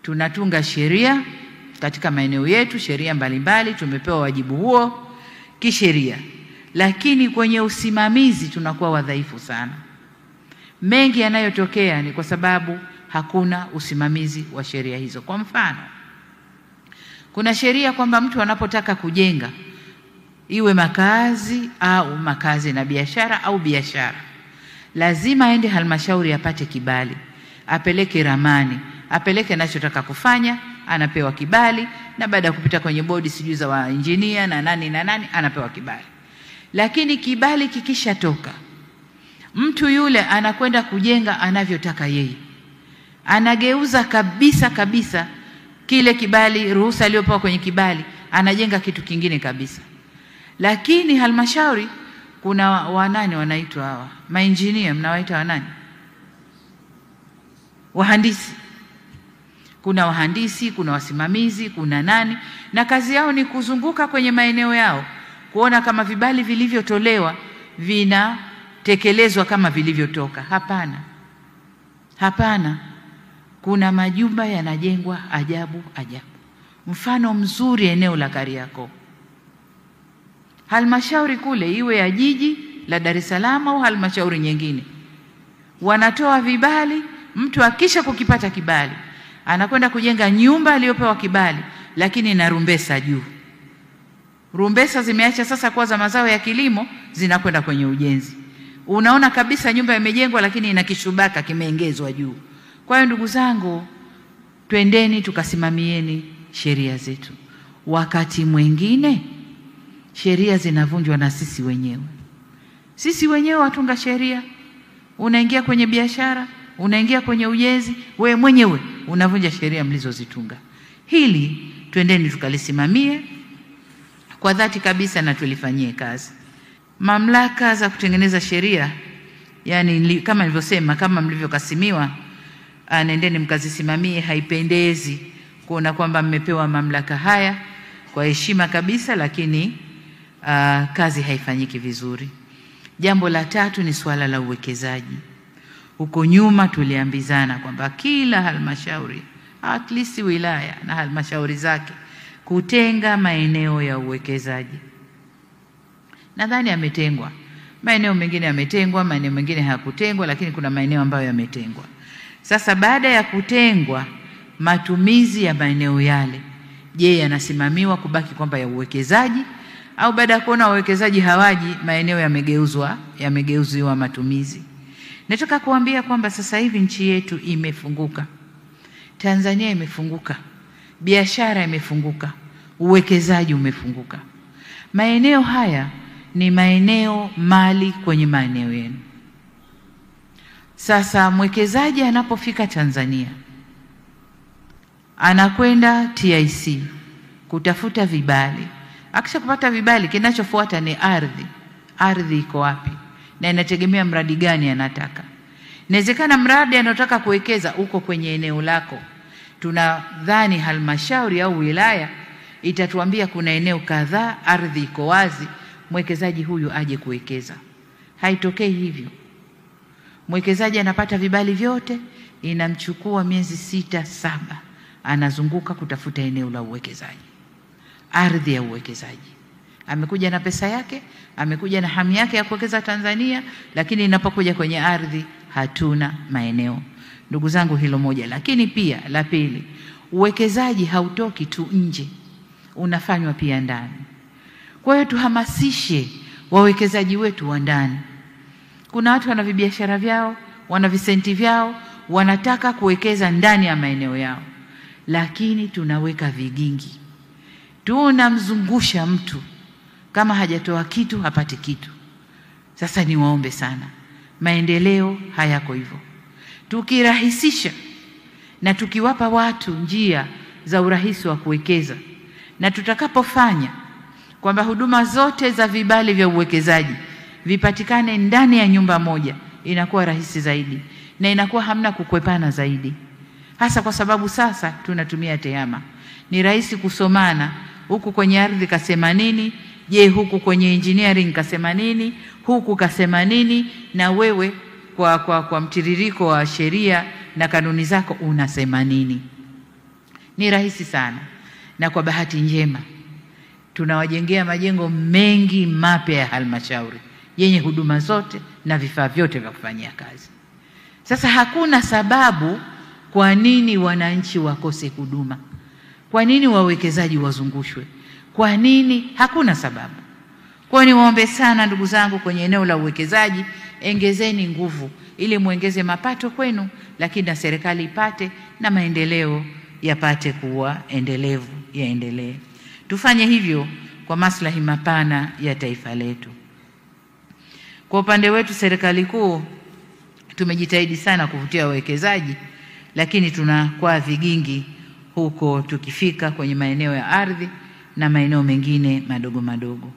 tunatunga sheria katika maeneo yetu, sheria mbalimbali, tumepewa wajibu huo kisheria, lakini kwenye usimamizi tunakuwa wadhaifu sana. Mengi yanayotokea ni kwa sababu hakuna usimamizi wa sheria hizo. Kwa mfano, kuna sheria kwamba mtu anapotaka kujenga, iwe makazi au makazi na biashara au biashara, lazima aende halmashauri apate kibali, apeleke ramani, apeleke anachotaka kufanya, anapewa kibali, na baada ya kupita kwenye bodi sijui za wa engineer na nani anapewa kibali. Lakini kibali kikishatoka, mtu yule anakwenda kujenga anavyotaka yeye. Anageuza kabisa kile kibali, ruhusa aliyopewa kwenye kibali, anajenga kitu kingine kabisa. Lakini halmashauri kuna wanani wanaitwa hawa? Maengineer mnawaita wanani? Wahandisi. Kuna wahandisi, kuna wasimamizi, kuna nani, na kazi yao ni kuzunguka kwenye maeneo yao kuona kama vibali vilivyotolewa vinatekelezwa kama vilivyotoka. Hapana. Kuna majumba yanajengwa ajabu. Mfano mzuri eneo la Kariakoo. Halmashauri kule, iwe ya jiji la Dar es Salaam au halmashauri nyingine, wanatoa vibali. Mtu akisha kukipata kibali, anakwenda kujenga nyumba aliyopewa kibali, lakini na rumbesa juu. Rumbesa zimeacha sasa kwa za mazao ya kilimo, zinakwenda kwenye ujenzi. Unaona kabisa nyumba imejengwa, lakini ina kishubaka kimeongezwa juu. Kwa hiyo ndugu zangu, twendeni tukasimamieni sheria zetu. Wakati mwingine sheria zinavunjwa na sisi wenyewe. Sisi wenyewe watunga sheria. Unaingia kwenye biashara, unaingia kwenye ujenzi, wewe mwenyewe unavunja sheria mlizozitunga. Hili twendeni tukalisimamie kwa dhati kabisa na tulifanyie kazi. Mamlaka za kutengeneza sheria, yani kama nilivyosema, kama mlivyokasimiwa, nendeni mkazisimamie. Haipendezi kuona kwamba mmepewa mamlaka haya kwa heshima kabisa, lakini kazi haifanyiki vizuri. Jambo la tatu ni swala la uwekezaji. Huko nyuma tuliambizana kwamba kila halmashauri, at least wilaya na halmashauri zake, kutenga maeneo ya uwekezaji. Nadhani yametengwa. Maeneo mengine yametengwa, maeneo mengine hayakutengwa, lakini kuna maeneo ambayo yametengwa. Sasa baada ya kutengwa, matumizi ya maeneo yale, je, yanasimamiwa kubaki kwamba ya uwekezaji, au baada ya kuona wawekezaji hawaji, maeneo yamegeuziwa matumizi? Nataka kuambia kwamba sasa hivi nchi yetu imefunguka. Tanzania imefunguka. Biashara imefunguka. Uwekezaji umefunguka. Maeneo haya ni maeneo mali kwenye maeneo yenu. Sasa mwekezaji anapofika Tanzania, anakwenda TIC kutafuta vibali. Akisha kupata vibali, kinachofuata ni ardhi. Ardhi iko wapi? Na inategemea mradi gani anataka. Inawezekana mradi anataka kuwekeza uko kwenye eneo lako. Tunadhani halmashauri au wilaya itatuambia kuna eneo kadhaa, ardhi iko wazi, mwekezaji huyu aje kuwekeza. Haitokei hivyo. Mwekezaji anapata vibali vyote, inamchukua miezi 6-7, anazunguka kutafuta eneo la uwekezaji, ardhi ya uwekezaji. Amekuja na pesa yake, amekuja na hamu yake ya kuwekeza Tanzania, lakini inapokuja kwenye ardhi hatuna maeneo. Ndugu zangu, hilo moja. Lakini pia la pili, uwekezaji hautoki tu nje, unafanywa pia ndani. Kwa hiyo tuhamasishe wawekezaji wetu wa ndani. Kuna watu wana biashara vyao, wana visenti vyao, wanataka kuwekeza ndani ya maeneo yao, lakini tunaweka vigingi. Tunamzungusha mtu, kama hajatoa kitu hapati kitu. Sasa niwaombe sana, maendeleo hayako hivyo. Tukirahisisha na tukiwapa watu njia za urahisi wa kuwekeza, na tutakapofanya kwamba huduma zote za vibali vya uwekezaji vipatikane ndani ya nyumba moja, inakuwa rahisi zaidi na inakuwa hamna kukwepana zaidi. Hasa kwa sababu sasa tunatumia tehama. Ni rahisi kusomana, huku kwenye ardhi kasema nini, je huku kwenye engineering kasema nini, huku kasema nini, na wewe kwa mtiririko wa sheria na kanuni zako unasema nini. Ni rahisi sana, na kwa bahati njema tunawajengea majengo mengi mapya ya halmashauri yenye huduma zote na vifaa vyote vya kufanyia kazi. Sasa hakuna sababu kwa nini wananchi wakose huduma, kwa nini wawekezaji wazungushwe, kwa nini? Hakuna sababu. Kwa niwaombe sana ndugu zangu, kwenye eneo la uwekezaji ongezeni nguvu ili muongeze mapato kwenu, lakini na serikali ipate na maendeleo yapate kuwa endelevu, yaendelee. Tufanye hivyo kwa maslahi mapana ya taifa letu. Kwa upande wetu serikali kuu tumejitahidi sana kuvutia wawekezaji, lakini tunakuwa vigingi huko tukifika kwenye maeneo ya ardhi na maeneo mengine madogo madogo.